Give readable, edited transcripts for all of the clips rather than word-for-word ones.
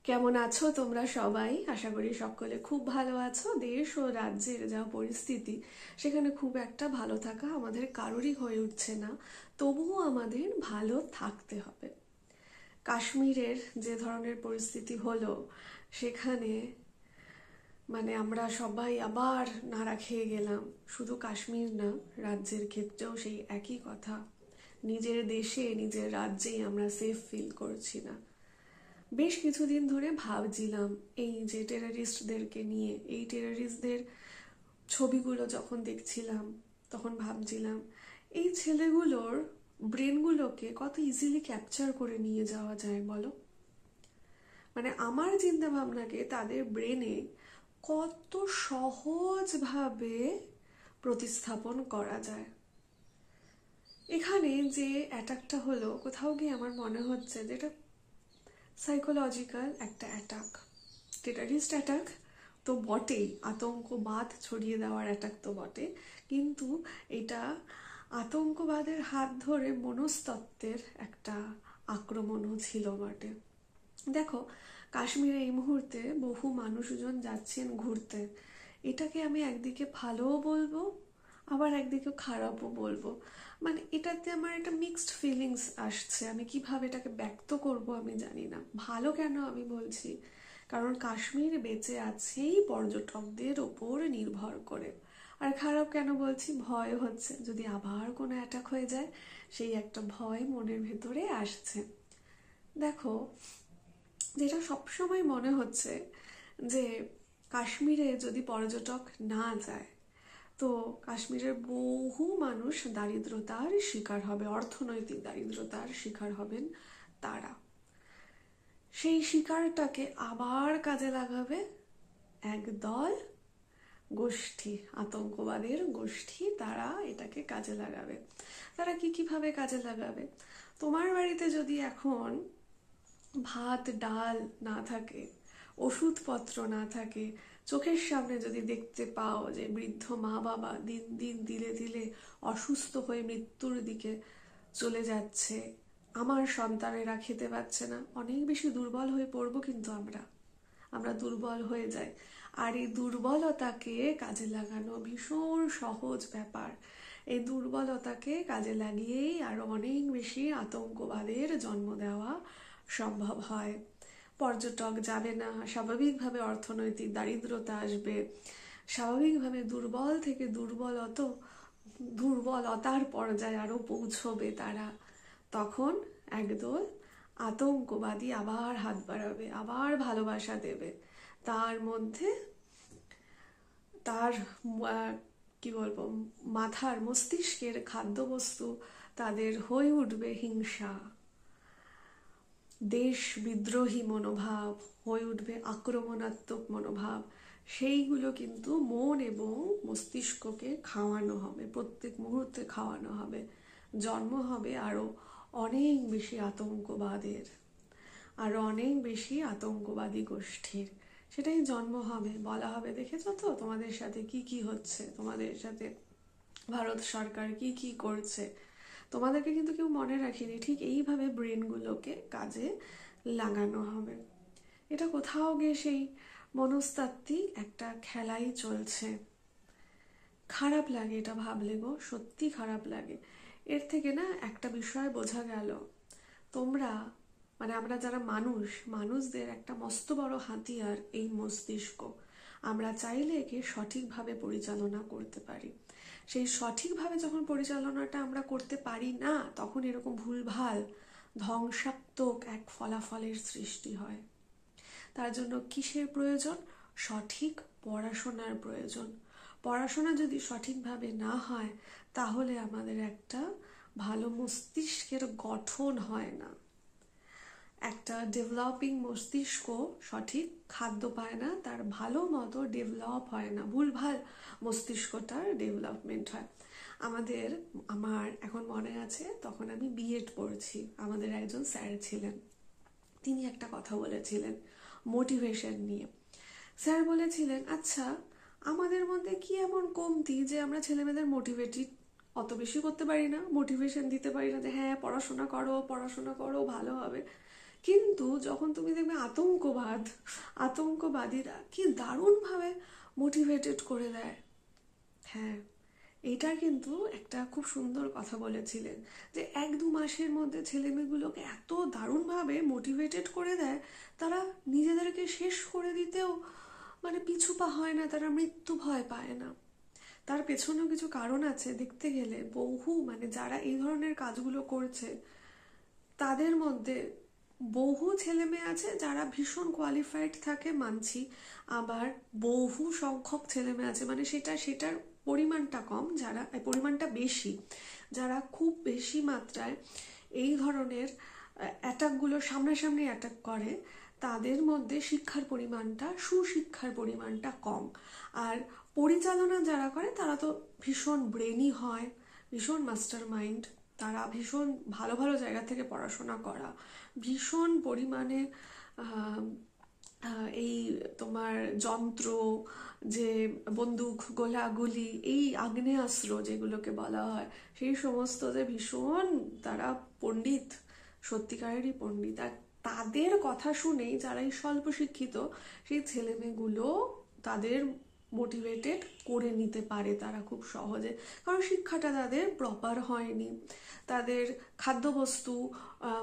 কেমন আছো তোমরা সবাই? আশা করি সকলে খুব ভালো আছো। দেশ ও রাজ্যের যা পরিস্থিতি, সেখানে খুব একটা ভালো থাকা আমাদের কারোরই হয়ে উঠছে না। তবুও আমাদের ভালো থাকতে হবে। কাশ্মীরের যে ধরনের পরিস্থিতি হলো, সেখানে আমরা সবাই আবার নাড়া খেয়ে গেলাম। শুধু কাশ্মীর না, রাজ্যের ক্ষেত্রেও সেই একই কথা। নিজের দেশে নিজের রাজ্যেই আমরা সেফ ফিল করছি না। বেশ কিছুদিন ধরে ভাবছিলাম, এই যে টেররিস্টদেরকে নিয়ে, এই টেররিস্টদের ছবিগুলো যখন দেখছিলাম, তখন ভাবছিলাম এই ছেলেগুলোর ব্রেনগুলোকে কত ইজিলি ক্যাপচার করে নিয়ে যাওয়া যায় বলো। আমার চিন্তা ভাবনাকে তাদের ব্রেনে কত সহজভাবে প্রতিস্থাপন করা যায়। এখানে যে অ্যাটাকটা হলো, কোথাও গিয়ে আমার মনে হচ্ছে যে এটা সাইকোলজিক্যাল একটা অ্যাটাক। টেরারিস্ট অ্যাটাক তো বটেই, আতঙ্কবাদ ছড়িয়ে দেওয়ার অ্যাটাক তো বটে, কিন্তু এটা আতঙ্কবাদের হাত ধরে মনস্তত্ত্বের একটা আক্রমণও ছিল বটে। দেখো, কাশ্মীরে এই মুহূর্তে বহু মানুষজন যাচ্ছেন ঘুরতে। এটাকে আমি একদিকে ভালোও বলবো, আবার একদিকে খারাপও বলবো। এটাতে আমার একটা মিক্সড ফিলিংস আসছে। আমি কিভাবে এটাকে ব্যক্ত করব আমি জানি না। ভালো কেন আমি বলছি, কারণ কাশ্মীর বেঁচে আছেই পর্যটকদের ওপর নির্ভর করে। আর খারাপ কেন বলছি, ভয় হচ্ছে যদি আবার কোনো অ্যাটাক হয়ে যায়, সেই একটা ভয় মনের ভেতরে আসছে। দেখো, যেটা সবসময় মনে হচ্ছে যে কাশ্মীরে যদি পর্যটক না যায়, তো কাশ্মীরের বহু মানুষ দারিদ্রতার শিকার হবে, অর্থনৈতিক দারিদ্রতার শিকার হবেন তারা। সেই শিকারটাকে আবার কাজে লাগাবে একদল গোষ্ঠী, আতঙ্কবাদের গোষ্ঠী। তারা এটাকে কাজে লাগাবে। তারা কিভাবে কাজে লাগাবে? তোমার বাড়িতে যদি এখন ভাত ডাল না থাকে, ওষুধপত্র না থাকে, চোখের সামনে যদি দেখতে পাও যে বৃদ্ধ মা বাবা দিন দিন দিলে দিলে অসুস্থ হয়ে মৃত্যুর দিকে চলে যাচ্ছে, আমার সন্তানেরা খেতে পাচ্ছে না, অনেক বেশি দুর্বল হয়ে পড়বো। কিন্তু আমরা দুর্বল হয়ে যাই। আর এই দুর্বলতাকে কাজে লাগানো ভীষণ সহজ ব্যাপার। এই দুর্বলতাকে কাজে লাগিয়েই আরো অনেক বেশি আতঙ্কবাদের জন্ম দেওয়া সম্ভব হয়। পর্যটক যাবে না, স্বাভাবিকভাবে অর্থনৈতিক দারিদ্রতা আসবে, স্বাভাবিকভাবে দুর্বল থেকে দুর্বলতার পর্যায়ে আরো পৌঁছবে তারা। তখন একদল আতঙ্কবাদী আবার হাত বাড়াবে, আবার ভালোবাসা দেবে। তার মধ্যে তার কি বলবো, মাথার মস্তিষ্কের খাদ্যবস্তু তাদের হয়ে উঠবে হিংসা, দেশ বিদ্রোহী মনোভাব, হয়ে উঠবে আক্রমণাত্মক মনোভাব। সেইগুলো কিন্তু মন এবং মস্তিষ্ককে খাওয়ানো হবে, প্রত্যেক মুহূর্তে খাওয়ানো হবে। জন্ম হবে আরো অনেক বেশি আতঙ্কবাদের, আরো অনেক বেশি আতঙ্কবাদী গোষ্ঠীর। সেটাই জন্ম হবে। বলা হবে, দেখেছো তো তোমাদের সাথে কি কি হচ্ছে, তোমাদের সাথে ভারত সরকার কি কি করছে। তোমাদেরকে কিন্তু কেউ মনে রাখেনি। ঠিক এইভাবে ব্রেনগুলোকে কাজে লাগানো হবে। এটা কোথাও গিয়ে সেই মনস্তাত্ত্বিক একটা খেলাই চলছে। খারাপ লাগে এটা ভাবলে গো, সত্যি খারাপ লাগে। এর থেকে না একটা বিষয় বোঝা গেল, তোমরা আমরা যারা মানুষদের একটা মস্ত বড় হাতিয়ার এই মস্তিষ্ক। আমরা চাইলে একে সঠিকভাবে পরিচালনা করতে পারি। সেই সঠিকভাবে যখন পরিচালনাটা আমরা করতে পারি না, তখন এরকম ভুলভাল ধ্বংসাত্মক এক ফলাফলের সৃষ্টি হয়। তার জন্য কিসের প্রয়োজন? সঠিক পড়াশোনার প্রয়োজন। পড়াশোনা যদি সঠিকভাবে না হয়, তাহলে আমাদের একটা ভালো মস্তিষ্কের গঠন হয় না। একটা ডেভেলপিং মস্তিষ্ক সঠিক খাদ্য পায় না, তার ভালো মতো ডেভেলপ হয় না, ভুলভাল মস্তিষ্কটার ডেভেলপমেন্ট হয়। আমার এখন মনে আছে, তখন আমি বিএড পড়ছি, আমাদের একজন স্যার ছিলেন। তিনি একটা কথা বলেছিলেন মোটিভেশন নিয়ে। স্যার বলেছিলেন, আচ্ছা, আমাদের মধ্যে কি এমন কমতি যে আমরা ছেলেমেয়েদের মোটিভেটেড অত বেশি করতে পারি না, মোটিভেশন দিতে পারি না যে হ্যাঁ পড়াশোনা করো ভালো হবে। কিন্তু যখন তুমি দেখবে আতঙ্কবাদীরা কি দারুণভাবে মোটিভেটেড করে দেয়। হ্যাঁ, এটা কিন্তু একটা খুব সুন্দর কথা বলেছিলেন, যে 1-2 মাসের মধ্যে ছেলেমেয়েগুলোকে এত দারুণভাবে মোটিভেটেড করে দেয়, তারা নিজেদেরকে শেষ করে দিতেও মানে পিছু পা হয় না, তারা মৃত্যু ভয় পায় না। তার পেছনেও কিছু কারণ আছে দেখতে গেলে। বহু মানে যারা এই ধরনের কাজগুলো করছে তাদের মধ্যে বহু ছেলে মেয়ে আছে যারা ভীষণ কোয়ালিফাইড থাকে, মানছি। আবার বহু সংখ্যক ছেলে মেয়ে আছে, মানে সেটার পরিমাণটা কম, যারা পরিমাণটা বেশি, যারা খুব বেশি মাত্রায় এই ধরনের অ্যাটাকগুলো সামনাসামনি অ্যাটাক করে। তাদের মধ্যে সুশিক্ষার পরিমাণটা কম। আর পরিচালনা যারা করে তারা তো ভীষণ ব্রেনি হয়, ভীষণ মাস্টার মাইন্ড, তারা ভীষণ ভালো ভালো জায়গা থেকে পড়াশোনা করা, ভীষণ পরিমাণে এই তোমার যন্ত্র, যে বন্দুক, গোলাগুলি, এই আগ্নেয়াস্ত্র যেগুলোকে বলা হয়, সেই সমস্ত যে ভীষণ তারা পণ্ডিত, সত্যিকারেরই পণ্ডিত। আর তাদের কথা শুনেই যারা এই স্বল্প শিক্ষিত সেই ছেলেমেয়েগুলো তাদের মোটিভেটেড করে নিতে পারে তারা খুব সহজে, কারণ শিক্ষাটা তাদের প্রপার হয়নি। তাদের খাদ্যবস্তু,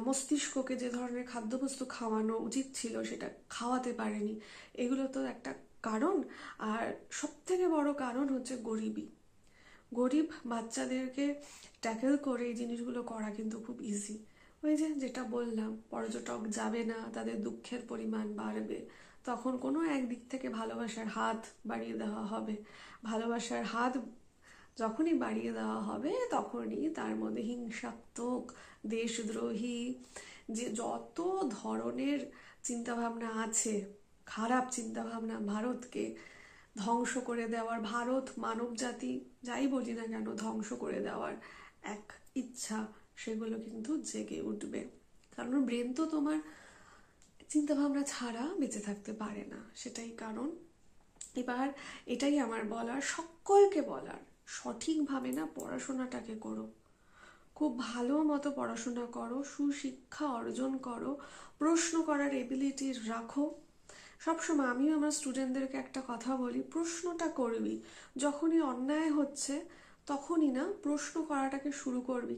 মস্তিষ্ককে যে ধরনের খাদ্যবস্তু খাওয়ানো উচিত ছিল সেটা খাওয়াতে পারেনি। এগুলো তো একটা কারণ। আর সব থেকে বড় কারণ হচ্ছে গরিব বাচ্চাদেরকে ট্যাকেল করে এই জিনিসগুলো করা কিন্তু খুব ইজি। ওই যেটা বললাম, পর্যটক যাবে না, তাদের দুঃখের পরিমাণ বাড়বে, তখন কোনো একদিক থেকে ভালোবাসার হাত বাড়িয়ে দেওয়া হবে। ভালোবাসার হাত যখনই বাড়িয়ে দেওয়া হবে তখনই তার মধ্যে হিংসাত্মক, দেশদ্রোহী, যে যত ধরনের চিন্তাভাবনা আছে, খারাপ চিন্তাভাবনা, ভারতকে ধ্বংস করে দেওয়ার, ভারত মানব জাতি যাই বলি না কেন ধ্বংস করে দেওয়ার এক ইচ্ছা, সেগুলো কিন্তু জেগে উঠবে। কারণ ব্রেন তো তোমার চিন্তাভাবনা ছাড়া বেঁচে থাকতে পারে না, সেটাই কারণ। এবার এটাই আমার বলার, সকলকে বলার, সঠিকভাবে না পড়াশোনাটাকে করো, খুব ভালো মতো পড়াশোনা করো, সুশিক্ষা অর্জন করো, প্রশ্ন করার এবিলিটি রাখো। সবসময় আমিও আমার স্টুডেন্টদেরকে একটা কথা বলি, প্রশ্নটা করবি। যখনই অন্যায় হচ্ছে তখনই না প্রশ্ন করাটাকে শুরু করবি,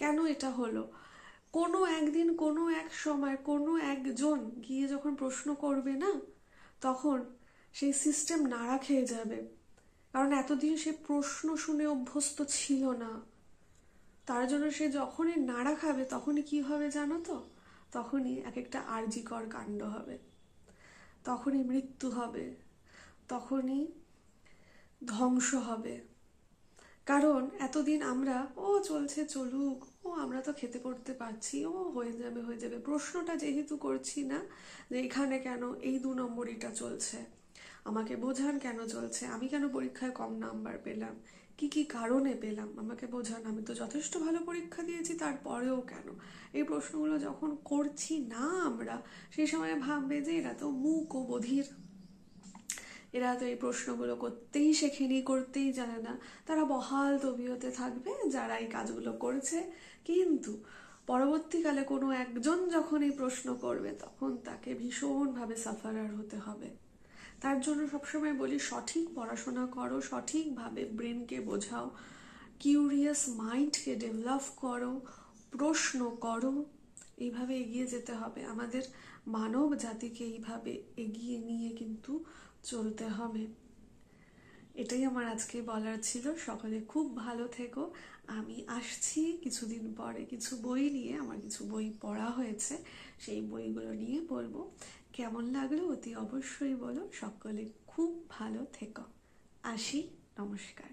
কেন এটা হলো। কোনো একদিন, কোনো এক সময়, কোনো একজন গিয়ে যখন প্রশ্ন করবে না, তখন সেই সিস্টেম নাড়া খেয়ে যাবে। কারণ এতদিন সে প্রশ্ন শুনে অভ্যস্ত ছিল না, তার জন্য সে যখনই নাড়া খাবে তখনই কি হবে জানো তো? তখনই এক একটা আর্জিকর কাণ্ড হবে, তখনই মৃত্যু হবে, তখনই ধ্বংস হবে। কারণ এতদিন আমরা চলছে চলুক, আমরা তো খেতে পড়তে পারছি, হয়ে যাবে প্রশ্নটা যেহেতু করছি না, যে এখানে কেন এই 2 নম্বরিটা চলছে, আমাকে বোঝান কেন চলছে, আমি কেন পরীক্ষায় কম নাম্বার পেলাম, কি কারণে পেলাম, আমাকে বোঝান, আমি তো যথেষ্ট ভালো পরীক্ষা দিয়েছি তারপরেও কেন। এই প্রশ্নগুলো যখন করছি না আমরা, সেই সময় ভাববে যে এরা তো মূক ও বধির, এরা তো এই প্রশ্নগুলো করতেই শেখেনি, করতেই জানে না, তারা বহাল তবিয়তে থাকবে যারা এই কাজগুলো করেছে। কিন্তু পরবর্তীকালে কোনো একজন যখন এই প্রশ্ন করবে তখন তাকে ভীষণভাবে সাফারার হতে হবে। তার জন্য সবসময় বলি, সঠিক পড়াশোনা করো, সঠিকভাবে ব্রেনকে বোঝাও, কিউরিয়াস মাইন্ডকে ডেভেলপ করো, প্রশ্ন করো। এইভাবে এগিয়ে যেতে হবে আমাদের, মানব জাতিকে এইভাবে এগিয়ে নিয়ে কিন্তু চলতে হবে। এটাই আমার আজকে বলার ছিল। সকলে খুব ভালো থেকো। আমি আসছি কিছুদিন পরে কিছু বই নিয়ে, আমার কিছু বই পড়া হয়েছে, সেই বইগুলো নিয়ে বলবো। কেমন লাগলো অতি অবশ্যই বলো। সকলে খুব ভালো থেকো। আসি, নমস্কার।